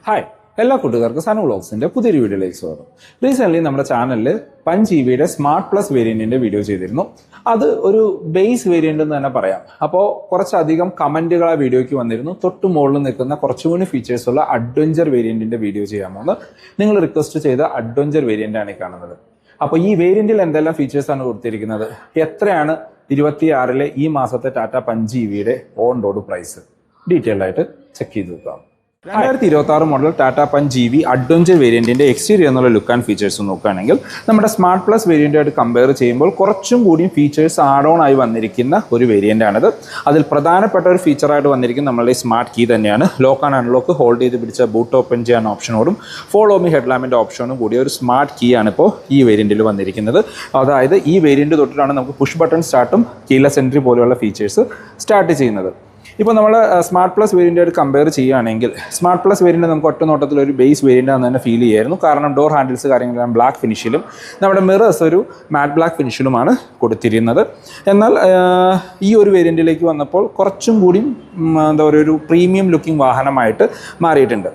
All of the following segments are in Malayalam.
ഹായ് എല്ലാ കൂട്ടുകാർക്കും സനു വ്ളോഗ്സിന്റെ പുതിയൊരു വീഡിയോയിലേക്ക് സ്വാഗതം. റീസെന്റ് നമ്മുടെ ചാനലിൽ പഞ്ച് ഇവിയുടെ സ്മാർട്ട് പ്ലസ് വേരിയന്റിന്റെ വീഡിയോ ചെയ്തിരുന്നു. അത് ഒരു ബേസ് വേരിയന്റ് എന്ന് തന്നെ പറയാം. അപ്പോൾ കുറച്ചധികം കമന്റുകൾ ആ വീഡിയോയ്ക്ക് വന്നിരുന്നു. തൊട്ട് മുകളിൽ നിൽക്കുന്ന കുറച്ചുകൂടി ഫീച്ചേഴ്സ് ഉള്ള അഡ്വഞ്ചർ വേരിയന്റിന്റെ വീഡിയോ ചെയ്യാമെന്ന് നിങ്ങൾ റിക്വസ്റ്റ് ചെയ്ത അഡ്വഞ്ചർ വേരിയന്റ് ആണ് ഈ കാണുന്നത്. അപ്പോൾ ഈ വേരിയന്റിൽ എന്തെല്ലാം ഫീച്ചേഴ്സ് ആണ് കൊടുത്തിരിക്കുന്നത്, എത്രയാണ് 26-ലെ ഈ മാസത്തെ ടാറ്റ പഞ്ച് ഇവിയുടെ ഓൺ റോഡ് പ്രൈസ്, ഡീറ്റെയിൽഡ് ആയിട്ട് ചെക്ക് ചെയ്ത് നോക്കാം. 2026 model Tata Punch EV adventure വേരിയന്റിന്റെ എക്സ്റ്റീരിയർ എന്നുള്ള ലുക്ക് ആൻഡ് ഫീച്ചേഴ്സ് നോക്കുകയാണെങ്കിൽ നമ്മുടെ സ്മാർട്ട് പ്ലസ് വേരിയന്റുമായിട്ട് കമ്പയർ ചെയ്യുമ്പോൾ കുറച്ചും കൂടി ഫീച്ചേഴ്സ് ആഡ് ഓൺ ആയി വന്നിരിക്കുന്ന ഒരു വേരിയന്റ് ആണിത്. അതിൽ പ്രധാനപ്പെട്ട ഒരു ഫീച്ചറായിട്ട് വന്നിരിക്കുന്ന നമ്മളുടെ സ്മാർട്ട് കീ തന്നെയാണ്. ലോക്ക് ആൻഡ് അൺലോക്ക് ഹോൾഡ് ചെയ്ത് പിടിച്ച ബൂട്ട് ഓപ്പൺ ചെയ്യാൻ ഓപ്ഷനോടും ഫോളോ മീ ഹെഡ്ലാമ്പിന്റെ ഓപ്ഷനും കൂടിയ ഒരു സ്മാർട്ട് കീ ആണ് ഇപ്പോൾ ഈ വേരിയന്റിൽ വന്നിരിക്കുന്നത്. അതായത് ഈ വേരിയന്റ് തൊട്ടിട്ടാണ് നമുക്ക് പുഷ് ബട്ടൺ സ്റ്റാർട്ടും കീലെസ് എൻട്രി പോലെയുള്ള ഫീച്ചേഴ്സ് സ്റ്റാർട്ട് ചെയ്യുന്നത്. ഇപ്പോൾ നമ്മൾ സ്മാർട്ട് പ്ലസ് വേരിയൻ്റായിട്ട് കമ്പയർ ചെയ്യുകയാണെങ്കിൽ സ്മാർട്ട് പ്ലസ് വേരിയൻ്റ് നമുക്ക് ഒറ്റ നോട്ടത്തിൽ ഒരു ബേസ് വേരിയൻ്റ് ആണെന്ന് തന്നെ ഫീൽ ചെയ്യായിരുന്നു. കാരണം ഡോർ ഹാൻഡിൽസ് കാര്യങ്ങളെല്ലാം ബ്ലാക്ക് ഫിനിഷിലും നമ്മുടെ മിറേഴ്സ് ഒരു മാറ്റ് ബ്ലാക്ക് ഫിനിഷിലുമാണ് കൊടുത്തിരുന്നത്. എന്നാൽ ഈ ഒരു വേരിയൻറ്റിലേക്ക് വന്നപ്പോൾ കുറച്ചും കൂടി എന്താ പറയുക, ഒരു പ്രീമിയം ലുക്കിംഗ് വാഹനമായിട്ട് മാറിയിട്ടുണ്ട്.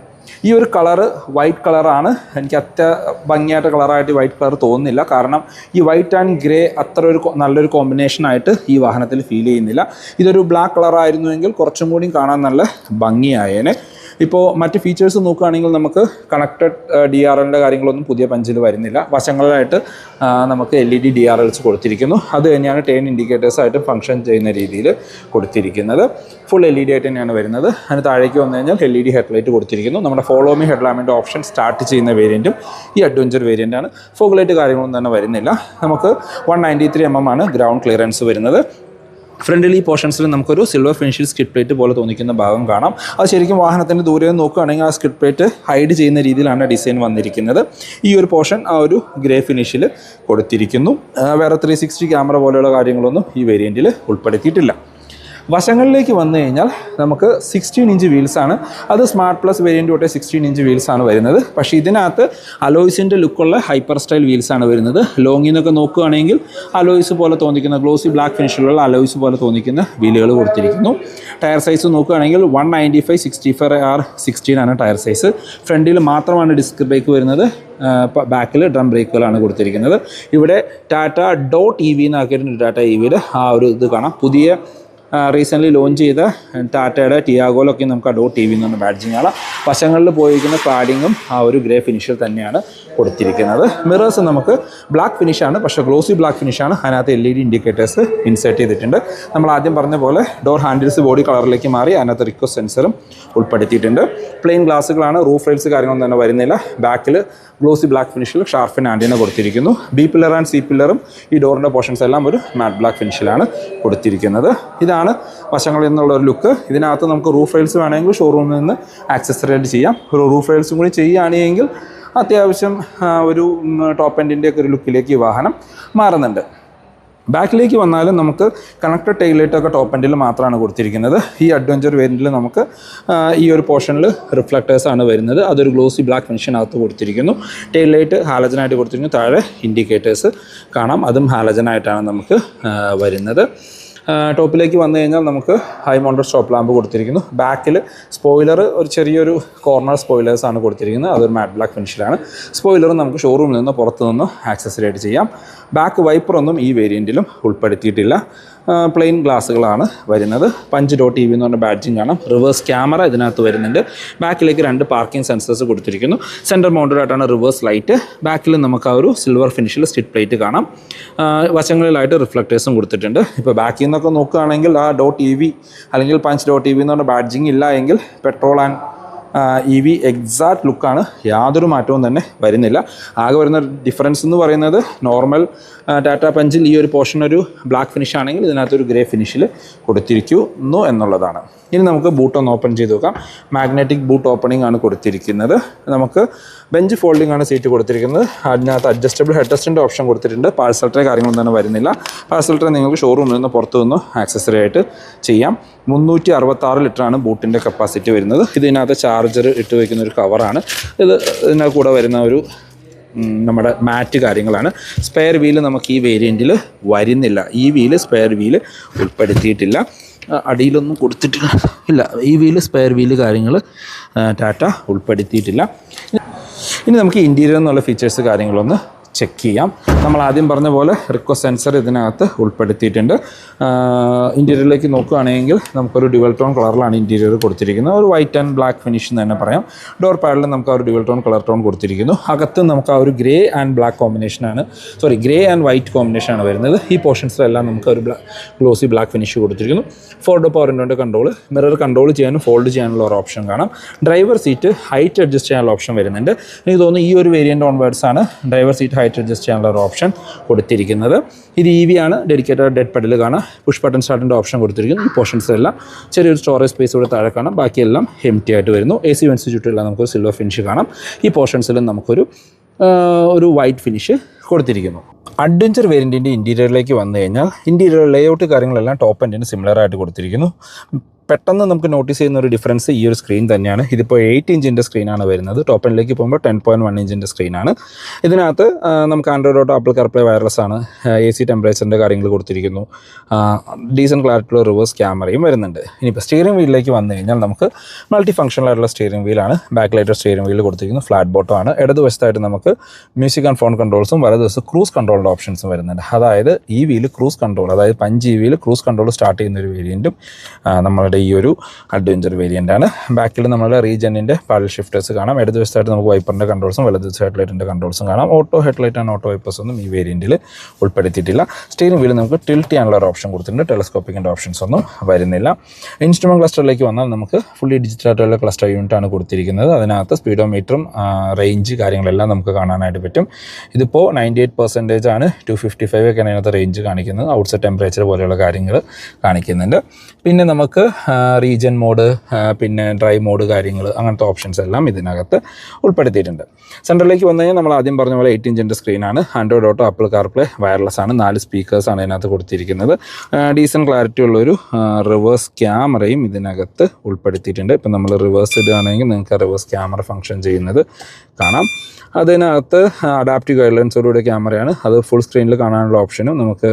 ഈ ഒരു കളറ് വൈറ്റ് കളറാണ്. എനിക്ക് അത്ര ഭംഗിയായിട്ട് കളറായിട്ട് വൈറ്റ് കളർ തോന്നുന്നില്ല. കാരണം ഈ വൈറ്റ് ആൻഡ് ഗ്രേ അത്ര ഒരു നല്ലൊരു കോമ്പിനേഷനായിട്ട് ഈ വാഹനത്തിൽ ഫീൽ ചെയ്യുന്നില്ല. ഇതൊരു ബ്ലാക്ക് കളറായിരുന്നുവെങ്കിൽ കുറച്ചും കൂടി കാണാൻ നല്ല ഭംഗിയായേനെ. ഇപ്പോൾ മറ്റ് ഫീച്ചേഴ്സ് നോക്കുകയാണെങ്കിൽ നമുക്ക് കണക്റ്റഡ് DRLൻ്റെ കാര്യങ്ങളൊന്നും പുതിയ പഞ്ചിൽ വരുന്നില്ല. വശങ്ങളിലായിട്ട് നമുക്ക് LED DRLs കൊടുത്തിരിക്കുന്നു. അത് തന്നെയാണ് ടേൺ ഇൻഡിക്കേറ്റേഴ്സായിട്ട് ഫംഗ്ഷൻ ചെയ്യുന്ന രീതിയിൽ കൊടുത്തിരിക്കുന്നത്. ഫുൾ LED ആയിട്ട് തന്നെയാണ് വരുന്നത്. അതിന് താഴേക്ക് വന്നു കഴിഞ്ഞാൽ LED ഹെഡ്ലൈറ്റ് കൊടുത്തിരിക്കുന്നു. നമ്മുടെ ഫോളോ മീ ഹെഡ്ലാമ്പിൻ്റെ ഓപ്ഷൻ സ്റ്റാർട്ട് ചെയ്യുന്ന വേരിയൻറ്റും ഈ അഡ്വഞ്ചർ വേരിയൻ്റാണ്. ഫോഗ് ലൈറ്റ് കാര്യങ്ങളൊന്നും തന്നെ വരുന്നില്ല. നമുക്ക് 193 mm ആണ് ഗ്രൗണ്ട് ക്ലിയറൻസ് വരുന്നത്. ഫ്രണ്ടിൽ ഈ പോർഷൻസിൽ നമുക്കൊരു സിൽവർ ഫിനിഷിൽ സ്കിഡ് പ്ലേറ്റ് പോലെ തോന്നിക്കുന്ന ഭാഗം കാണാം. അത് ശരിക്കും വാഹനത്തിൻ്റെ ദൂരെ നോക്കുകയാണെങ്കിൽ ആ സ്കിഡ് പ്ലേറ്റ് ഹൈഡ് ചെയ്യുന്ന രീതിയിലാണ് ഡിസൈൻ വന്നിരിക്കുന്നത്. ഈ ഒരു പോർഷൻ ആ ഒരു ഗ്രേ ഫിനിഷിൽ കൊടുത്തിരിക്കുന്നു. വേറെ 360 ക്യാമറ പോലെയുള്ള കാര്യങ്ങളൊന്നും ഈ വേരിയൻറ്റിൽ ഉൾപ്പെടുത്തിയിട്ടില്ല. വശങ്ങളിലേക്ക് വന്നു കഴിഞ്ഞാൽ നമുക്ക് 16 ഇഞ്ച് വീൽസാണ്. അത് സ്മാർട്ട് പ്ലസ് വേരിയൻ്റ് തൊട്ടേ 16 ഇഞ്ച് വീൽസാണ് വരുന്നത്. പക്ഷേ ഇതിനകത്ത് അലോയ്സിൻ്റെ ലുക്കുള്ള ഹൈപ്പർ സ്റ്റൈൽ വീൽസാണ് വരുന്നത്. ലോങ്ങിൽ നിന്നൊക്കെ നോക്കുകയാണെങ്കിൽ അലോയ്സ് പോലെ തോന്നിക്കുന്ന ഗ്ലോസി ബ്ലാക്ക് ഫിനിഷിലുള്ള അലോയ്സ് പോലെ തോന്നിക്കുന്ന വീലുകൾ കൊടുത്തിരിക്കുന്നു. ടയർ സൈസ് നോക്കുകയാണെങ്കിൽ 195/65R16 ആണ് ടയർ സൈസ്. ഫ്രണ്ടിൽ മാത്രമാണ് ഡിസ്ക് ബ്രേക്ക് വരുന്നത്. ബാക്കിൽ ഡ്രം ബ്രേക്കുകളാണ് കൊടുത്തിരിക്കുന്നത്. ഇവിടെ ടാറ്റ .EV എന്നാക്കിയിട്ടുണ്ട്. ടാറ്റ EVയുടെ ആ ഒരു ഇത് കാണാം. പുതിയ റീസെൻ്റ്ലി ലോഞ്ച് ചെയ്ത ടാറ്റയുടെ ടിയാഗോയിലൊക്കെ നമുക്ക് ആ .EV എന്ന് പറഞ്ഞ ബാഡ്ജിങ് ആണ്. വശങ്ങളിൽ പോയിരിക്കുന്ന ക്ലാഡിങ്ങും ആ ഒരു ഗ്രേ ഫിനിഷിൽ തന്നെയാണ് കൊടുത്തിരിക്കുന്നത്. മിറേഴ്സ് നമുക്ക് ബ്ലാക്ക് ഫിനിഷാണ്, പക്ഷേ ഗ്ലോസി ബ്ലാക്ക് ഫിനിഷാണ്. അതിനകത്ത് LED ഇൻഡിക്കേറ്റേഴ്സ് ഇൻസേർട്ട് ചെയ്തിട്ടുണ്ട്. നമ്മൾ ആദ്യം പറഞ്ഞ പോലെ ഡോർ ഹാൻഡിൽസ് ബോഡി കളറിലേക്ക് മാറി അതിനകത്ത് റിക്വസ്റ്റ് സെൻസറും ഉൾപ്പെടുത്തിയിട്ടുണ്ട്. പ്ലെയിൻ ഗ്ലാസ്സുകളാണ്. റൂഫ് റെയിൽസ് കാര്യങ്ങളൊന്നും തന്നെ വരുന്നില്ല. ബാക്കിൽ ഗ്ലോസി ബ്ലാക്ക് ഫിനിഷിൽ ഷാർഫിൻ ആൻറ്റിന കൊടുത്തിരിക്കുന്നു. B പില്ലർ ആൻഡ് C പില്ലറും ഈ ഡോറിൻ്റെ പോർഷൻസ് എല്ലാം ഒരു മാറ്റ് ബ്ലാക്ക് ഫിനിഷിലാണ് കൊടുത്തിരിക്കുന്നത്. ഇതാണ് വശങ്ങളിൽ നിന്നുള്ള ഒരു ലുക്ക്. ഇതിനകത്ത് നമുക്ക് റൂഫ് റെയിൽസ് വേണമെങ്കിൽ ഷോറൂമിൽ നിന്ന് ആക്സസറൈഡ് ചെയ്യാം. ഒരു റൂഫ് റെയിൽസും കൂടി ചെയ്യുകയാണെങ്കിൽ അത്യാവശ്യം ഒരു ടോപ്പ് എൻഡിൻ്റെ ഒക്കെ ഒരു ലുക്കിലേക്ക് ഈ വാഹനം മാറുന്നുണ്ട്. ബാക്കിലേക്ക് വന്നാലും നമുക്ക് കണക്റ്റഡ് ടെയിൽ ലൈറ്റൊക്കെ ടോപ്പ് എൻഡിൽ മാത്രമാണ് കൊടുത്തിരിക്കുന്നത്. ഈ അഡ്വഞ്ചർ വേരിയൻറ്റിൽ നമുക്ക് ഈ ഒരു പോർഷനിൽ റിഫ്ലക്റ്റേഴ്സാണ് വരുന്നത്. അതൊരു ഗ്ലോസി ബ്ലാക്ക് ഫിനിഷിനകത്ത് കൊടുത്തിരിക്കുന്നു. ടെയിൽ ലൈറ്റ് ഹാലജനായിട്ട് കൊടുത്തിരിക്കുന്നു. താഴെ ഇൻഡിക്കേറ്റേഴ്സ് കാണാം, അതും ഹാലജനായിട്ടാണ് നമുക്ക് വരുന്നത്. ടോപ്പിലേക്ക് വന്നു കഴിഞ്ഞാൽ നമുക്ക് ഹൈ മൗണ്ടഡ് സ്റ്റോപ്പ് ലാമ്പ് കൊടുത്തിരിക്കുന്നു. ബാക്കിൽ സ്പോയിലർ ഒരു ചെറിയൊരു കോർണർ സ്പോയിലേഴ്സാണ് കൊടുത്തിരിക്കുന്നത്. അതൊരു മാറ്റ് ബ്ലാക്ക് ഫിനിഷിലാണ്. സ്പോയിലറും നമുക്ക് ഷോറൂമിൽ നിന്ന് പുറത്തു നിന്ന് ആക്സസറൈഡ് ചെയ്യാം. ബാക്ക് വൈപ്പറൊന്നും ഈ വേരിയൻറ്റിലും ഉൾപ്പെടുത്തിയിട്ടില്ല. പ്ലെയിൻ ഗ്ലാസ്സുകളാണ് വരുന്നത്. പഞ്ച് .EV എന്ന് പറഞ്ഞ ബാഡ്ജിങ് കാണാം. റിവേഴ്സ് ക്യാമറ ഇതിനകത്ത് വരുന്നുണ്ട്. ബാക്കിലേക്ക് 2 പാർക്കിംഗ് സെൻസേഴ്സ് കൊടുത്തിരിക്കുന്നു. സെൻറ്റർ മൗണ്ടഡ് ആയിട്ടാണ് റിവേഴ്സ് ലൈറ്റ്. ബാക്കിൽ നമുക്ക് ആ ഒരു സിൽവർ ഫിനിഷിൽ സ്റ്റിഡ് പ്ലേറ്റ് കാണാം. വശങ്ങളിലായിട്ട് റിഫ്ലക്റ്റേഴ്സും കൊടുത്തിട്ടുണ്ട്. ഇപ്പോൾ ബാക്കിൽ നിന്നൊക്കെ നോക്കുകയാണെങ്കിൽ ആ .EV അല്ലെങ്കിൽ പഞ്ച് .EV എന്ന് പറഞ്ഞ ബാഡ്ജിങ് ഇല്ല എങ്കിൽ പെട്രോൾ ആൻഡ് EV എക്സാക്ട് ലുക്കാണ്. യാതൊരു മാറ്റവും തന്നെ വരുന്നില്ല. ആകെ വരുന്ന ഡിഫറൻസ് എന്ന് പറയുന്നത് നോർമൽ ടാറ്റ പഞ്ചിൽ ഈ ഒരു പോർഷൻ ഒരു ബ്ലാക്ക് ഫിനിഷ് ആണെങ്കിൽ ഇതിനകത്തൊരു ഗ്രേ ഫിനിഷിൽ കൊടുത്തിരിക്കുന്നു എന്നുള്ളതാണ്. ഇനി നമുക്ക് ബൂട്ട് ഒന്ന് ഓപ്പൺ ചെയ്ത് നോക്കാം. മാഗ്നറ്റിക് ബൂട്ട് ഓപ്പണിംഗ് ആണ് കൊടുത്തിരിക്കുന്നത്. നമുക്ക് ബെഞ്ച് ഫോൾഡിംഗ് ആണ് സീറ്റ് കൊടുത്തിരിക്കുന്നത്. അതിനകത്ത് അഡ്ജസ്റ്റബിൾ ഹെഡ് റെസ്റ്റിൻ്റെ ഓപ്ഷൻ കൊടുത്തിട്ടുണ്ട്. പാഴ്സൽ ട്രേ കാര്യങ്ങളൊന്നും തന്നെ വരുന്നില്ല. പാഴ്സൽ ട്രേ നിങ്ങൾക്ക് ഷോറൂമിൽ നിന്ന് പുറത്തു നിന്ന് ആക്സസറി ആയിട്ട് ചെയ്യാം. 366 ലിറ്ററാണ് ബൂട്ടിൻ്റെ കപ്പാസിറ്റി വരുന്നത്. ഇതിനകത്ത് ചാർജർ ഇട്ട് വയ്ക്കുന്ന ഒരു കവറാണ്. ഇതിനകത്ത് കൂടെ വരുന്ന ഒരു നമ്മുടെ മാറ്റ് കാര്യങ്ങളാണ്. സ്പെയർ വീല് നമുക്ക് ഈ വേരിയൻറ്റിൽ വരുന്നില്ല. ഈ വീല് സ്പെയർ വീല് ഉൾപ്പെടുത്തിയിട്ടില്ല. അടിയിലൊന്നും കൊടുത്തിട്ടില്ല ഇല്ല. ഈ വീല് സ്പെയർ വീല് കാര്യങ്ങൾ ടാറ്റ ഉൾപ്പെടുത്തിയിട്ടില്ല. ഇനി നമുക്ക് ഇൻറ്റീരിയർ എന്നുള്ള ഫീച്ചേഴ്സ് കാര്യങ്ങളൊന്ന് ചെക്ക് ചെയ്യാം. നമ്മൾ ആദ്യം പറഞ്ഞ പോലെ റിക്വസ്റ്റ് സെൻസർ ഇതിനകത്ത് ഉൾപ്പെടുത്തിയിട്ടുണ്ട്. ഇൻറ്റീരിയറിലേക്ക് നോക്കുകയാണെങ്കിൽ നമുക്കൊരു ഡ്യുവൽ ടോൺ കളറിലാണ് ഇൻറ്റീരിയർ കൊടുത്തിരിക്കുന്നത്. ഒരു വൈറ്റ് ആൻഡ് ബ്ലാക്ക് ഫിനിഷ് എന്ന് തന്നെ പറയാം. ഡോർ പാഡിൽ നമുക്ക് ആ ഒരു ഡ്യുവൽ ടോൺ കളർ ടോൺ കൊടുത്തിരിക്കുന്നു. അകത്ത് നമുക്ക് ആ ഒരു ഗ്രേ ആൻഡ് ബ്ലാക്ക് കോമ്പിനേഷനാണ് ഗ്രേ ആൻഡ് വൈറ്റ് കോമ്പിനേഷനാണ് വരുന്നത്. ഈ പോർഷൻസിലെല്ലാം നമുക്ക് ഒരു ഗ്ലോസി ബ്ലാക്ക് ഫിനിഷ് കൊടുത്തിരിക്കുന്നു. 4 ഡോർ പവർ വിൻഡോൻ്റെ കൺട്രോൾ, മിറർ കൺട്രോൾ ചെയ്യാനും ഫോൾഡ് ചെയ്യാനുള്ള ഒരു ഓപ്ഷൻ കാണാം. ഡ്രൈവർ സീറ്റ് ഹൈറ്റ് അഡ്ജസ്റ്റ് ചെയ്യാനുള്ള ഓപ്ഷൻ വരുന്നുണ്ട്. എനിക്ക് തോന്നുന്നു ഈ ഒരു വേരിയൻ്റ് ഓൺവേർഡ്സ് ആണ് ഡ്രൈവർ സീറ്റ് ഹൈറ്റ് അഡ്ജസ്റ്റ് ചെയ്യാനുള്ള ഒരു ഓപ്ഷൻ കൊടുത്തിരിക്കുന്നത്. ഇത് EV ആണ്. ഡെഡിക്കേറ്റഡ് ഡെഡ് പെഡൽ കാണാം. പുഷ് ബട്ടൺ സ്റ്റാർട്ടിൻ്റെ ഓപ്ഷൻ കൊടുത്തിരിക്കുന്നു. ഈ പോർഷൻസ് എല്ലാം ചെറിയൊരു സ്റ്റോറേജ് സ്പേസ് കൂടെ താഴെ കാണാം. ബാക്കിയെല്ലാം എംപ്റ്റി ആയിട്ട് വരുന്നു. AC വെൻസ് ചുറ്റുമെല്ലാം നമുക്കൊരു സിൽവർ ഫിനിഷ് കാണാം. ഈ പോർഷൻസിലും നമുക്കൊരു വൈറ്റ് ഫിനിഷ് കൊടുത്തിരിക്കുന്നു. അഡ്വഞ്ചർ വേരിയൻറ്റിൻ്റെ ഇൻറ്റീരിയറിലേക്ക് വന്നു കഴിഞ്ഞാൽ ഇൻറ്റീരിയർ ലേഔട്ട് കാര്യങ്ങളെല്ലാം ടോപ്പ് എൻഡിന് സിമിലർ ആയിട്ട് കൊടുത്തിരിക്കുന്നു. പെട്ടെന്ന് നമുക്ക് നോട്ടീസ് ചെയ്യുന്ന ഒരു ഡിഫറൻസ് ഈ ഒരു സ്ക്രീൻ തന്നെയാണ്. ഇതിപ്പോൾ 8 ഇഞ്ചിൻ്റെ സ്ക്രീനാണ് വരുന്നത്. ടോപ്പ് എൻഡിലേക്ക് പോകുമ്പോൾ 10.1 ഇഞ്ചിൻ്റെ സ്ക്രീനാണ്. ഇതിനകത്ത് നമുക്ക് Android auto, Apple CarPlay wireless ആണ്. AC ടെമ്പറേച്ചറിൻ്റെ കാര്യങ്ങൾ കൊടുത്തിരിക്കുന്നു. ഡീസൻറ്റ് ക്ലാരിറ്റിയുള്ള റിവേഴ്സ് ക്യാമറയും വരുന്നുണ്ട്. ഇനിയിപ്പോൾ സ്റ്റിയറിംഗ് വീലിലേക്ക് വന്നു കഴിഞ്ഞാൽ നമുക്ക് മൾട്ടി ഫംഗ്ഷണലായിട്ടുള്ള സ്റ്റിയറിംഗ് വീലാണ്. ബാക്ക് ലൈറ്റർ സ്റ്റിയറിംഗ് വീൽ കൊടുത്തിരിക്കുന്നു. ഫ്ലാറ്റ് ബോട്ടം ആണ്. ഇടതുവശത്തായിട്ട് നമുക്ക് മ്യൂസിക് ആൻഡ് ഫോൺ കൺട്രോൾസും വലതുവശത്ത് ക്രൂസ് കൺട്രോളിൻ്റെ ഓപ്ഷൻസും വരുന്നുണ്ട്. അതായത് ഈ വീല് ക്രൂസ് കൺട്രോൾ, അതായത് 5 EVയിൽ ക്രൂസ് കൺട്രോൾ സ്റ്റാർട്ട് ചെയ്യുന്ന ഒരു വേരിയൻറ്റും നമ്മളുടെ ഈ ഒരു അഡ്വഞ്ചർ വേരിയൻ്റാണ്. ബാക്കിൽ നമ്മുടെ റീജനിൻ്റെ പാഡൽ ഷിഫ്റ്റേഴ്സ് കാണാം. ഇടതുവശത്തായിട്ട് നമുക്ക് വൈപ്പറിൻ്റെ കൺട്രോൾസും വലതുവശത്ത് ഹെഡ്ലൈറ്റിൻ്റെ കൺട്രോൾസും കാണാം. Auto headlight and auto wipers ഒന്നും ഈ വേരിയൻറ്റിൽ ഉൾപ്പെടുത്തിയിട്ടില്ല. സ്റ്റിയറിംഗ് വീല് നമുക്ക് ടിൽറ്റ് ചെയ്യാനുള്ള ഒരു ഓപ്ഷൻ കൊടുത്തിട്ടുണ്ട്. ടെലസ്കോപ്പിക്കിൻ്റെ ഓപ്ഷൻസ് ഒന്നും വരുന്നില്ല. ഇൻസ്ട്രുമെൻറ്റ് ക്ലസ്റ്ററിലേക്ക് വന്നാൽ നമുക്ക് ഫുള്ളി ഡിജിറ്റലായിട്ടുള്ള ക്ലസ്റ്റർ യൂണിറ്റാണ് കൊടുത്തിരിക്കുന്നത്. അതിനകത്ത് സ്പീഡോമീറ്ററും റേഞ്ച് കാര്യങ്ങളെല്ലാം നമുക്ക് കാണാനായിട്ട് പറ്റും. ഇതിപ്പോൾ 98% ആണ്. 255 ഒക്കെയാണ് അതിനകത്ത് റേഞ്ച് കാണിക്കുന്നത്. ഔട്ട്സൈഡ് ടെമ്പറേച്ചർ പോലെയുള്ള കാര്യങ്ങൾ കാണിക്കുന്നുണ്ട്. പിന്നെ നമുക്ക് റീജൻ മോഡ്, പിന്നെ ഡ്രൈ മോഡ് കാര്യങ്ങൾ, അങ്ങനത്തെ ഓപ്ഷൻസ് എല്ലാം ഇതിനകത്ത് ഉൾപ്പെടുത്തിയിട്ടുണ്ട്. സെൻറ്ററിലേക്ക് വന്നു കഴിഞ്ഞാൽ നമ്മൾ ആദ്യം പറഞ്ഞ പോലെ 8 ഇഞ്ചിൻ്റെ സ്ക്രീനാണ്. Android auto, Apple CarPlay wireless ആണ്. 4 സ്പീക്കേഴ്സാണ് ഇതിനകത്ത് കൊടുത്തിരിക്കുന്നത്. ഡീസൻറ്റ് ക്ലാരിറ്റി ഉള്ളൊരു റിവേഴ്സ് ക്യാമറയും ഇതിനകത്ത് ഉൾപ്പെടുത്തിയിട്ടുണ്ട്. ഇപ്പം നമ്മൾ റിവേഴ്സ് ഇടുകയാണെങ്കിൽ നിങ്ങൾക്ക് റിവേഴ്സ് ക്യാമറ ഫംഗ്ഷൻ ചെയ്യുന്നത് കാണാം. അതിനകത്ത് അഡാപ്റ്റീവ് ഗൈഡ്ലൈൻസോടുകൂടി ക്യാമറയാണ്. അത് ഫുൾ സ്ക്രീനിൽ കാണാനുള്ള ഓപ്ഷനും നമുക്ക്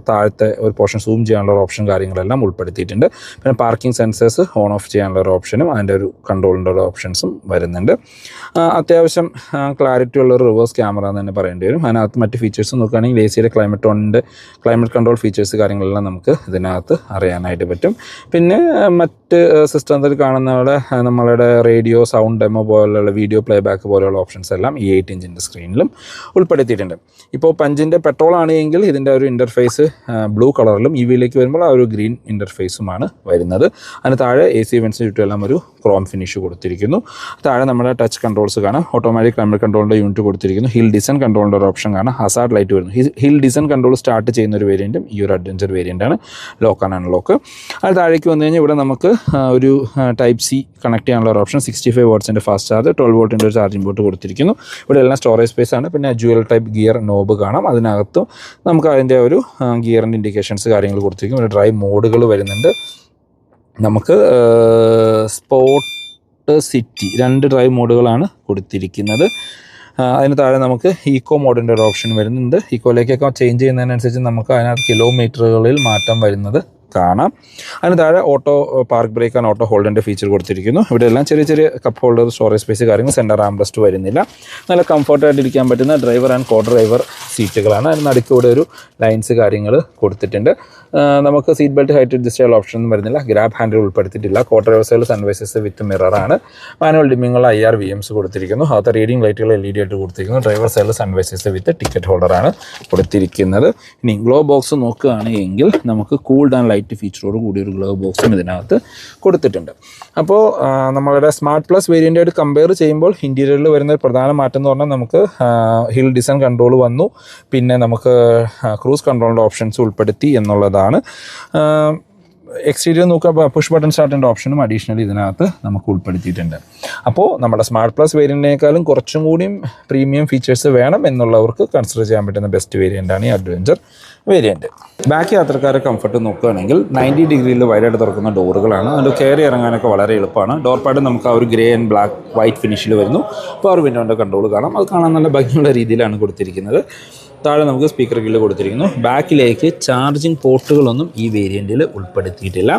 താഴത്തെ ഒരു പോർഷൻ സൂം ചെയ്യാനുള്ള ഓപ്ഷൻ കാര്യങ്ങളെല്ലാം ഉൾപ്പെടുത്തിയിട്ടുണ്ട്. പിന്നെ പാർക്കിംഗ് സെൻസേഴ്സ് ഓൺ ഓഫ് ചെയ്യാനുള്ള ഒരു ഓപ്ഷനും അതിൻ്റെ ഒരു കൺട്രോളിൻ്റെ ഒരു ഓപ്ഷൻസും വരുന്നുണ്ട്. അത്യാവശ്യം ക്ലാരിറ്റി ഉള്ള ഒരു റിവേഴ്സ് ക്യാമറ എന്ന് തന്നെ പറയേണ്ടി വരും. അതിനകത്ത് മറ്റ് ഫീച്ചേഴ്സ് നോക്കുകയാണെങ്കിൽ ACയുടെ ക്ലൈമറ്റ് കൺട്രോൾ ഫീച്ചേഴ്സ് കാര്യങ്ങളെല്ലാം നമുക്ക് ഇതിനകത്ത് അറിയാനായിട്ട് പറ്റും. പിന്നെ മറ്റ് സിസ്റ്റത്തിൽ കാണുന്നവിടെ നമ്മളുടെ റേഡിയോ, സൗണ്ട് ഡെമോ പോലുള്ള വീഡിയോ പ്ലേ ബാക്ക് പോലെയുള്ള ഓപ്ഷൻസ് എല്ലാം ഈ 8 ഇഞ്ചിൻ്റെ സ്ക്രീനിലും ഉൾപ്പെടുത്തിയിട്ടുണ്ട്. ഇപ്പോൾ 5 പെട്രോൾ ആണെങ്കിൽ ഇതിൻ്റെ ഒരു ഇൻ്റർഫേസ് ബ്ലൂ കളറിലും, EVയിലേക്ക് വരുമ്പോൾ ആ ഒരു ഗ്രീൻ ഇൻ്റർഫേസുമാണ് വരുന്നത്. അതിന് താഴെ AC വെൻസിന് ചുറ്റുമെല്ലാം ഒരു ക്രോം ഫിനിഷ് കൊടുത്തിരിക്കുന്നു. താഴെ നമ്മുടെ ടച്ച് കൺട്രോൾസ് കാണാം. ഓട്ടോമാറ്റിക് ക്ലൈമറ്റ് കൺട്രോളിൻ്റെ യൂണിറ്റ് കൊടുത്തിരിക്കുന്നു. ഹിൽ ഡിസൈൻ കൺട്രോളിൻ്റെ ഒരു ഓപ്ഷൻ കാണാം. ഹസാർഡ് ലൈറ്റ് വരുന്നു. ഹിൽ ഡിസൈൻ കൺട്രോൾ സ്റ്റാർട്ട് ചെയ്യുന്ന ഒരു വേരിയൻറ്റും ഈ ഒരു അഡ്വഞ്ചർ വേരിയൻ്റാണ്. Lock and unlock. അത് താഴേക്ക് വന്നു കഴിഞ്ഞാൽ ഇവിടെ നമുക്ക് ഒരു ടൈപ്പ് C കണക്ട് ചെയ്യാനുള്ള ഒരു ഓപ്ഷൻ, 65 വാട്ട്സിൻ്റെ ഫാസ്റ്റ് ചാർജ്, 12 വോൾട്ടിൻ്റെ ഒരു ചാർജിംഗ് പോർട്ട് കൊടുത്തിരിക്കുന്നു. ഇവിടെ എല്ലാം സ്റ്റോറേജ് സ്പേസ് ആണ്. പിന്നെ ജുവൽ ടൈപ്പ് ഗിയർ നോബ് കാണാം. അതിനകത്തും നമുക്ക് അതിൻ്റെ ഒരു ഗിയറിൻ്റെ ഇൻഡിക്കേഷൻസ് കാര്യങ്ങൾ കൊടുത്തിരിക്കും. ഒരു ഡ്രൈവ് മോഡുകൾ വരുന്നുണ്ട്. നമുക്ക് സ്പോർട്ട്, സിറ്റി 2 ഡ്രൈവ് മോഡുകളാണ് കൊടുത്തിരിക്കുന്നത്. അതിന് താഴെ നമുക്ക് ഈക്കോ മോഡിൻ്റെ ഒരു ഓപ്ഷൻ വരുന്നുണ്ട്. ഈക്കോയിലേക്കൊക്കെ ചേഞ്ച് ചെയ്യുന്നതിനനുസരിച്ച് നമുക്ക് അതിനകത്ത് കിലോമീറ്ററുകളിൽ മാറ്റം വരുന്നത് കാണാം. അതിന് താഴെ auto park brake and auto ഹോൾഡിൻ്റെ ഫീച്ചർ കൊടുത്തിരിക്കുന്നു. ഇവിടെ എല്ലാം ചെറിയ ചെറിയ കപ്പ് ഹോൾഡർ, സ്റ്റോറേജ് സ്പേസ് കാര്യങ്ങൾ, സെൻറ്റർ ആംബ്രസ്റ്റ് വരുന്നില്ല. നല്ല കംഫർട്ടായിട്ട് ഇരിക്കാൻ പറ്റുന്ന ഡ്രൈവർ ആൻഡ് കോ ഡ്രൈവർ സീറ്റുകളാണ്. അതിന് നടുക്കൂടെ ഒരു ലൈൻസ് കാര്യങ്ങൾ കൊടുത്തിട്ടുണ്ട്. നമുക്ക് സീറ്റ് ബെൽറ്റ് ഹൈറ്റ് അഡ്ജസ്റ്റ് ചെയ്യാനുള്ള ഓപ്ഷൻ ഒന്നും വരുന്നില്ല. ഗ്രാബ് ഹാൻഡിൽ ഉൾപ്പെടുത്തിയിട്ടില്ല. കോ ഡ്രൈവർ സൈഡിൽ സൺവൈസസ് വിത്ത് മിററാണ്. മാനുവൽ ഡിമ്മിങ്ങുള്ള IR VMs കൊടുത്തിരിക്കുന്നു. അകത്ത് റീഡിംഗ് ലൈറ്റുകൾ LED ആയിട്ട് കൊടുത്തിരിക്കുന്നു. ഡ്രൈവർ സൈഡിൽ സൺവൈസസ് വിത്ത് ടിക്കറ്റ് ഹോൾഡറാണ് കൊടുത്തിരിക്കുന്നത്. ഇനി ഗ്ലോ ബോക്സ് നോക്കുകയാണെങ്കിൽ നമുക്ക് കൂൾഡ് ആൻഡ് ലൈറ്റ് ഫീച്ചറോട് കൂടി ഒരു ഗ്ലോ ബോക്സും ഇതിനകത്ത് കൊടുത്തിട്ടുണ്ട്. അപ്പോൾ നമ്മളുടെ സ്മാർട്ട് പ്ലസ് വേരിയൻ്റായിട്ട് കമ്പയർ ചെയ്യുമ്പോൾ ഇൻറ്റീരിയറിൽ വരുന്ന ഒരു പ്രധാന മാറ്റം എന്ന് പറഞ്ഞാൽ നമുക്ക് ഹിൽ ഡിസൈൻ കൺട്രോൾ വന്നു. പിന്നെ നമുക്ക് ക്രൂസ് കൺട്രോളിൻ്റെ ഓപ്ഷൻസ് ഉൾപ്പെടുത്തി എന്നുള്ളതാണ്. എക്സ്റ്റീരിയർ നോക്കുക, പുഷ് ബട്ടൺ സ്റ്റാർട്ടിൻ്റെ ഓപ്ഷനും അഡീഷണലി ഇതിനകത്ത് നമുക്ക് ഉൾപ്പെടുത്തിയിട്ടുണ്ട്. അപ്പോൾ നമ്മുടെ സ്മാർട്ട് പ്ലസ് വേരിയൻറ്റിനേക്കാളും കുറച്ചും കൂടിയും പ്രീമിയം ഫീച്ചേഴ്സ് വേണം എന്നുള്ളവർക്ക് കൺസിഡർ ചെയ്യാൻ പറ്റുന്ന ബെസ്റ്റ് വേരിയൻ്റാണ് ഈ അഡ്വഞ്ചർ വേരിയൻറ്റ്. ബാക്ക് യാത്രക്കാരെ കംഫർട്ട് നോക്കുകയാണെങ്കിൽ 90 ഡിഗ്രിയിൽ വൈഡായിട്ട് തുറക്കുന്ന ഡോറുകളാണ്. അതുകൊണ്ട് കയറി ഇറങ്ങാനൊക്കെ വളരെ എളുപ്പമാണ്. ഡോർ പാഡ് നമുക്ക് ആ ഒരു ഗ്രേ ആൻഡ് ബ്ലാക്ക് വൈറ്റ് ഫിനിഷിൽ വരുന്നു. പവർ വിൻഡോൻ്റെ കൺട്രോൾ കാണാം. അത് കാണാൻ നല്ല ഭംഗിയുള്ള രീതിയിലാണ് കൊടുത്തിരിക്കുന്നത്. താഴെ നമുക്ക് സ്പീക്കർ ഗ്രില്ല് കൊടുത്തിരിക്കുന്നു. ബാക്കിലേക്ക് ചാർജിങ് പോർട്ടുകളൊന്നും ഈ വേരിയൻറ്റിൽ ഉൾപ്പെടുത്തിയിട്ടില്ല.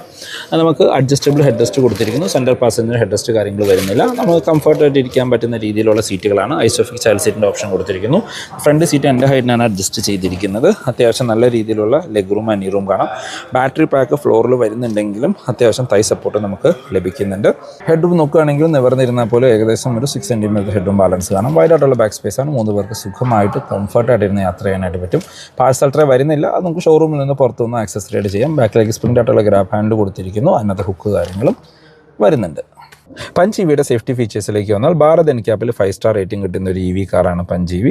നമുക്ക് അഡ്ജസ്റ്റബിൾ ഹെഡ് റെസ്റ്റ് കൊടുത്തിരിക്കുന്നു. സെൻറ്റർ പാസഞ്ചർ ഹെഡ് റെസ്റ്റ് കാര്യങ്ങൾ വരുന്നില്ല. നമുക്ക് കംഫർട്ടായിട്ട് ഇരിക്കാൻ പറ്റുന്ന രീതിയിലുള്ള സീറ്റുകളാണ്. ഐസോഫിക് ചൈൽഡ് സീറ്റിൻ്റെ ഓപ്ഷൻ കൊടുത്തിരിക്കുന്നു. ഫ്രണ്ട് സീറ്റ് എൻ്റെ ഹൈറ്റിനാണ് അഡ്ജസ്റ്റ് ചെയ്തിരിക്കുന്നത്. അത്യാവശ്യം നല്ല രീതിയിലുള്ള ലെഗ് റൂം ആൻഡ് നീ റൂം കാണാം. ബാറ്ററി പാക്ക് ഫ്ലോറിൽ വരുന്നുണ്ടെങ്കിലും അത്യാവശ്യം തൈ സപ്പോർട്ട് നമുക്ക് ലഭിക്കുന്നുണ്ട്. ഹെഡ് റൂം നോക്കുകയാണെങ്കിൽ നിവർന്നിരുന്നാൽ പോലും ഏകദേശം ഒരു 6 സെൻറ്റിമീറ്റർ ഹെഡ് റൂം ബാലൻസ് കാണാം. വൈഡായിട്ടുള്ള ബാക്ക് സ്പേസ് ആണ്. 3 പേർക്ക് സുഖമായിട്ട് കംഫർട്ടായിട്ട് ഇരുന്ന് യാത്ര ചെയ്യാനായിട്ട് പറ്റും. പാഴ്സൽ ട്രേ വരുന്നില്ല. അത് നമുക്ക് ഷോറൂമിൽ നിന്ന് പുറത്തുനിന്ന് ആക്സസറി ആയിട്ട് ചെയ്യാം. ബാക്കിലേക്ക് സ്പ്രിംഗ് ആയിട്ടുള്ള ഗ്രാബ് ഹാൻഡ് കൊടുത്തിരിക്കുന്നു. അതിനകത്ത് ഹുക്ക് കാര്യങ്ങളും വരുന്നുണ്ട്. പഞ്ച് ഇവിയുടെ സേഫ്റ്റി ഫീച്ചേഴ്സിലേക്ക് വന്നാൽ ഭാരത് എൻക്യാപ്പിൽ 5 സ്റ്റാർ റേറ്റിംഗ് കിട്ടുന്ന ഒരു EV കാറാണ് Punch EV.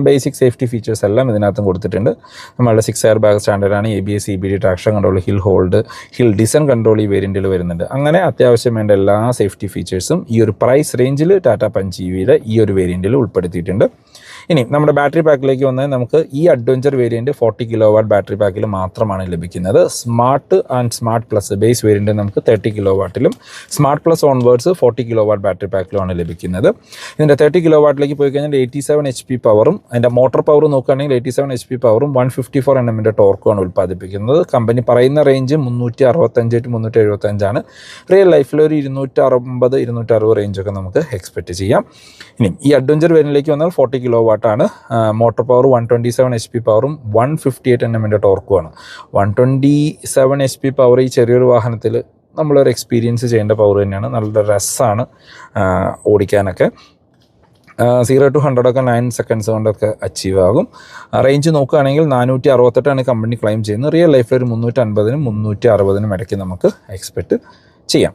Basic safety features എല്ലാം ഇതിനകത്തും കൊടുത്തിട്ടുണ്ട്. നമ്മളുടെ 6 എയർ ബാഗ് സ്റ്റാൻഡേർഡാണ്. ABS EBD traction control, hill hold, hill descent control ഈ വേരിയൻറ്റിൽ വരുന്നുണ്ട്. അങ്ങനെ അത്യാവശ്യം വേണ്ട എല്ലാ സേഫ്റ്റി ഫീച്ചേഴ്സും ഈ ഒരു പ്രൈസ് റേഞ്ചിൽ ടാറ്റ പഞ്ച് EVയുടെ ഈ ഒരു വേരിയൻറ്റിൽ ഉൾപ്പെടുത്തിയിട്ടുണ്ട്. ഇനി നമ്മുടെ ബാറ്ററി പാക്കിലേക്ക് വന്നാൽ നമുക്ക് ഈ അഡ്വഞ്ചർ വേരിയൻറ്റ് 40 kW ബാറ്ററി പാക്കിൽ മാത്രമാണ് ലഭിക്കുന്നത്. Smart and smart plus base variant നമുക്ക് 30 kW smart plus onwards 40 kW battery പാക്കിലുമാണ് ലഭിക്കുന്നത്. ഇതിൻ്റെ 30 kW പോയി കഴിഞ്ഞാൽ 87 HP പവറും അതിൻ്റെ മോട്ടോർ പവർ നോക്കുകയാണെങ്കിൽ 87 HP പവറും 154 Nm ടോർക്കുമാണ് ഉൽപ്പാദിപ്പിക്കുന്നത്. കമ്പനി പറയുന്ന റേഞ്ച് 365 to 375 ആണ്. റിയൽ ലൈഫിൽ ഒരു 250-260 റേഞ്ചൊക്കെ നമുക്ക് എക്സ്പെക്റ്റ് ചെയ്യാം. ഇനി ഈ അഡ്വഞ്ചർ വേരിയൻറ്റിലേക്ക് വന്നാൽ 40 kW ആണ്. മോട്ടോർ പവർ 127 HP പവറും 158 Nm ടോർക്കുമാണ്. 127 HP പവർ ഈ ചെറിയൊരു വാഹനത്തിൽ നമ്മളൊരു എക്സ്പീരിയൻസ് ചെയ്യേണ്ട പവർ തന്നെയാണ്. നല്ല രസമാണ് ഓടിക്കാനൊക്കെ. 0 to 100 ഒക്കെ 9 seconds കൊണ്ടൊക്കെ അച്ചീവ് ആകും. റേഞ്ച് നോക്കുകയാണെങ്കിൽ 468 കമ്പനി ക്ലെയിം ചെയ്യുന്നത്. റിയൽ ലൈഫിൽ ഒരു 350-360 ഇടയ്ക്ക് നമുക്ക് എക്സ്പെക്റ്റ് ചെയ്യാം.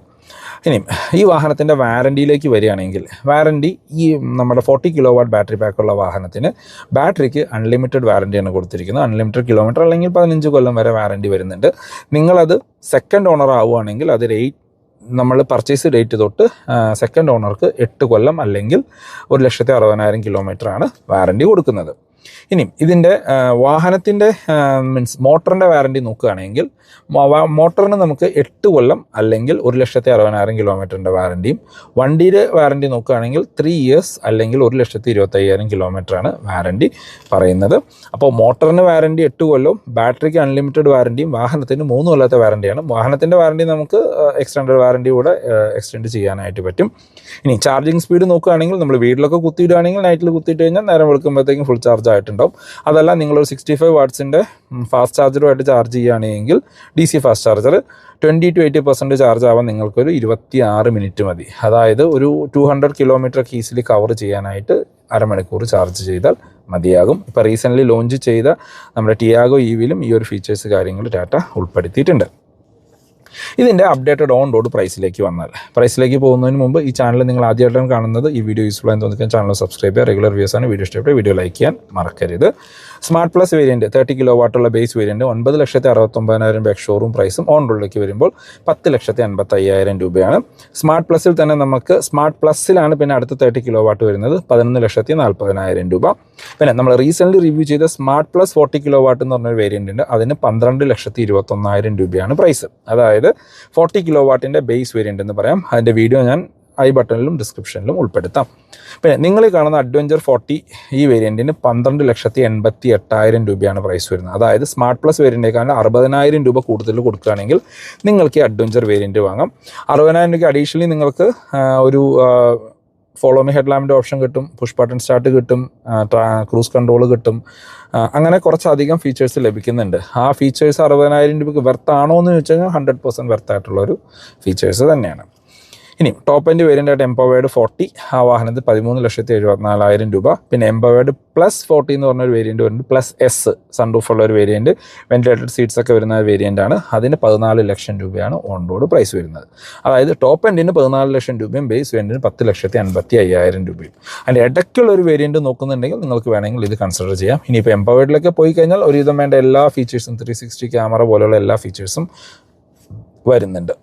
ഇനി ഈ വാഹനത്തിൻ്റെ വാറൻറ്റിയിലേക്ക് വരികയാണെങ്കിൽ വാറൻറ്റി ഈ നമ്മുടെ 40 kW ബാറ്ററി പാക്കുള്ള വാഹനത്തിന് ബാറ്ററിക്ക് അൺലിമിറ്റഡ് വാറൻറ്റിയാണ് കൊടുത്തിരിക്കുന്നത്. അൺലിമിറ്റഡ് കിലോമീറ്റർ അല്ലെങ്കിൽ 15 കൊല്ലം വരെ വാറൻറ്റി വരുന്നുണ്ട്. നിങ്ങളത് സെക്കൻഡ് ഓണർ ആവുകയാണെങ്കിൽ അത് നമ്മൾ പർച്ചേസ് ഡേറ്റ് തൊട്ട് സെക്കൻഡ് ഓണർക്ക് 8 കൊല്ലം അല്ലെങ്കിൽ 1,60,000 കിലോമീറ്ററാണ് വാറൻറ്റി കൊടുക്കുന്നത്. ഇനി ഇതിൻ്റെ വാഹനത്തിൻ്റെ മോട്ടറിൻ്റെ വാറൻറ്റി നോക്കുകയാണെങ്കിൽ മോട്ടറിന് നമുക്ക് 8 കൊല്ലം അല്ലെങ്കിൽ 1,60,000 കിലോമീറ്ററിൻ്റെ വാറൻറ്റിയും, വണ്ടിയുടെ വാറൻറ്റി നോക്കുകയാണെങ്കിൽ 3 years അല്ലെങ്കിൽ 1,25,000 കിലോമീറ്ററാണ് വാറൻറ്റി പറയുന്നത്. അപ്പോൾ മോട്ടറിന് വാറൻറ്റി 8 കൊല്ലവും ബാറ്ററിക്ക് അൺലിമിറ്റഡ് വാറൻറ്റിയും വാഹനത്തിന് 3 കൊല്ലത്തെ വാറൻറ്റിയാണ്. വാഹനത്തിൻ്റെ വാറൻറ്റി നമുക്ക് എക്സ്റ്റൻഡഡ് വാറൻറ്റി കൂടെ എക്സ്റ്റെൻഡ് ചെയ്യാനായിട്ട് പറ്റും. ഇനി ചാർജിങ് സ്പീഡ് നോക്കുകയാണെങ്കിൽ നമ്മൾ വീട്ടിലൊക്കെ കുത്തിയിടുകയാണെങ്കിൽ നൈറ്റിൽ കുത്തിയിട്ട് കഴിഞ്ഞാൽ നേരം വെളുക്കുമ്പോഴത്തേക്കും ഫുൾ ചാർജ് ആയിട്ടുണ്ടാവും. അതല്ല നിങ്ങളൊരു 65 വാട്ട്സിൻ്റെ ഫാസ്റ്റ് ചാർജറുമായിട്ട് ചാർജ് ചെയ്യുകയാണെങ്കിൽ DC fast charger 20 to 80% charge ആവാൻ നിങ്ങൾക്കൊരു 26 മിനിറ്റ് മതി. അതായത് ഒരു 200 കിലോമീറ്റർ ഈസിലി കവർ ചെയ്യാനായിട്ട് അരമണിക്കൂർ ചാർജ് ചെയ്താൽ മതിയാകും. ഇപ്പോൾ റീസെൻ്റ്ലി ലോഞ്ച് ചെയ്ത നമ്മുടെ ടിയാഗോ EVയിലും ഈ ഒരു ഫീച്ചേഴ്സ് കാര്യങ്ങൾ ടാറ്റ ഉൾപ്പെടുത്തിയിട്ടുണ്ട്. ഇതിൻ്റെ അപ്ഡേറ്റഡ് ഓൺ റോഡ് പ്രൈസിലേക്ക് വന്നാൽ, പ്രൈസിലേക്ക് പോകുന്നതിന് മുമ്പ് ഈ ചാനൽ നിങ്ങൾ ആദ്യമായിട്ടാണ് കാണുന്നത്, ഈ വീഡിയോ യൂസ്ഫുൾ ആയി തോന്നിക്കാൻ ചാനൽ സബ്സ്ക്രൈബ് ചെയ്യുക. റെഗുലർ വ്യൂസ് ആണ്. വീഡിയോ ഇഷ്ടപ്പെട്ട വീഡിയോ ലൈക്ക് ചെയ്യാൻ മറക്കരുത്. Smart plus variant 30 kW base variant 9,69,000 showroom പ്രൈസും ഓൺ റോഡിലേക്ക് വരുമ്പോൾ 10,55,000 രൂപയാണ്. സ്മാർട്ട് പ്ലസിൽ തന്നെ നമുക്ക് സ്മാർട്ട് പ്ലസിലാണ് പിന്നെ അടുത്ത 30 kW വരുന്നത് 11,40,000 രൂപ. പിന്നെ നമ്മൾ റീസെൻ്റ്ലി റിവ്യൂ ചെയ്ത സ്മാർട്ട് പ്ലസ് 40 kW എന്ന് പറഞ്ഞൊരു വേരിയൻ്റ് ഉണ്ട്. അതിന് 12,21,000 രൂപയാണ് പ്രൈസ്. അതായത് 40 kW ബേസ് വേരിയൻ്റ് എന്ന് പറയാം. അതിൻ്റെ വീഡിയോ ഞാൻ ഐ ബട്ടണിലും ഡിസ്ക്രിപ്ഷനിലും ഉൾപ്പെടുത്താം. പിന്നെ നിങ്ങൾ കാണുന്ന അഡ്വഞ്ചർ 40 ഈ വേരിയൻറ്റിന് 12,88,000 രൂപയാണ് പ്രൈസ് വരുന്നത്. അതായത് സ്മാർട്ട് പ്ലസ് വേരിയൻറ്റേക്കാളും 60,000 രൂപ കൂടുതൽ കൊടുക്കുകയാണെങ്കിൽ നിങ്ങൾക്ക് ഈ അഡ്വഞ്ചർ വേരിയൻറ്റ് വാങ്ങാം. 60,000 രൂപയ്ക്ക് അഡീഷണലി നിങ്ങൾക്ക് ഒരു ഫോളോ മീ ഹെഡ് ലാമ്പിൻ്റെ ഓപ്ഷൻ കിട്ടും, പുഷ് ബട്ടൺ സ്റ്റാർട്ട് കിട്ടും, ക്രൂസ് കൺട്രോൾ കിട്ടും. അങ്ങനെ കുറച്ചധികം ഫീച്ചേഴ്സ് ലഭിക്കുന്നുണ്ട്. ആ ഫീച്ചേഴ്സ് 60,000 രൂപയ്ക്ക് വെർത്താണോ എന്ന് ചോദിച്ചു കഴിഞ്ഞാൽ 100% വെർത്തായിട്ടുള്ളൊരു ഫീച്ചേഴ്സ് തന്നെയാണ്. ഇനി ടോപ്പ് എൻഡ് വേരിയൻ്റായിട്ട് എംപവേർഡ് 40 ആ വാഹനത്തിൽ 13,74,000 രൂപ. പിന്നെ എംപവേർഡ് പ്ലസ് 40 എന്ന് പറഞ്ഞൊരു വേരിയൻറ്റ് വരുന്നുണ്ട്. പ്ലസ് എസ് സൺറൂഫുള്ള ഒരു വേരിയൻറ്റ്, വെന്റിലേറ്റഡ് സീറ്റ്സ് ഒക്കെ വരുന്ന വേരിയൻ്റാണ്. അതിന് 14 ലക്ഷം രൂപയാണ് ഓൺ റോഡ് പ്രൈസ് വരുന്നത്. അതായത് ടോപ്പ് എൻഡിന് 14 ലക്ഷം രൂപയും ബേസ് വേരിയൻറ്റിന് 10,55,000 രൂപയും. അതിൻ്റെ ഇടയ്ക്കുള്ള ഒരു വേരിയൻറ്റ് നോക്കുന്നുണ്ടെങ്കിൽ നിങ്ങൾക്ക് വേണമെങ്കിൽ ഇത് കൺസിഡർ ചെയ്യാം. ഇനിയിപ്പോൾ എംപവേർഡിലൊക്കെ പോയി കഴിഞ്ഞാൽ ഒരുവിധം വേണ്ട എല്ലാ ഫീച്ചേഴ്സും 360 ക്യാമറ പോലെയുള്ള എല്ലാ ഫീച്ചേഴ്സും വരുന്നുണ്ട്.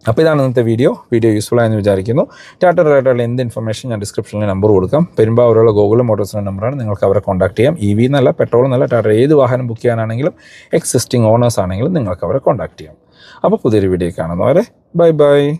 അപ്പോൾ ഇതാണ് ഇന്നത്തെ വീഡിയോ യൂസ്ഫുൾ ആയെന്ന് വിചാരിക്കുന്നു. ടാറ്റ റിലേറ്റഡ് എന്ത് ഇൻഫർമേഷൻ ഞാൻ ഡിസ്ക്രിപ്ഷനിൽ നമ്പർ കൊടുക്കാം. പെരുമ്പാവൂരുള്ള ഗോകുലം മോട്ടോഴ്സിൻ്റെ നമ്പറാണ്. നിങ്ങൾക്ക് അവരെ കോൺടാക്ട് ചെയ്യാം. EV എന്നല്ല, പെട്രോൾ എന്നല്ല, ടാറ്റ ഏത് വാഹനം ബുക്ക് ചെയ്യാനാണെങ്കിലും എക്സിസ്റ്റിംഗ് ഓണേഴ്സ് ആണെങ്കിലും നിങ്ങൾക്ക് അവരെ കോൺടാക്ട് ചെയ്യാം. അപ്പോൾ പുതിയൊരു വീഡിയോ കാണുന്നവരെ ബൈ.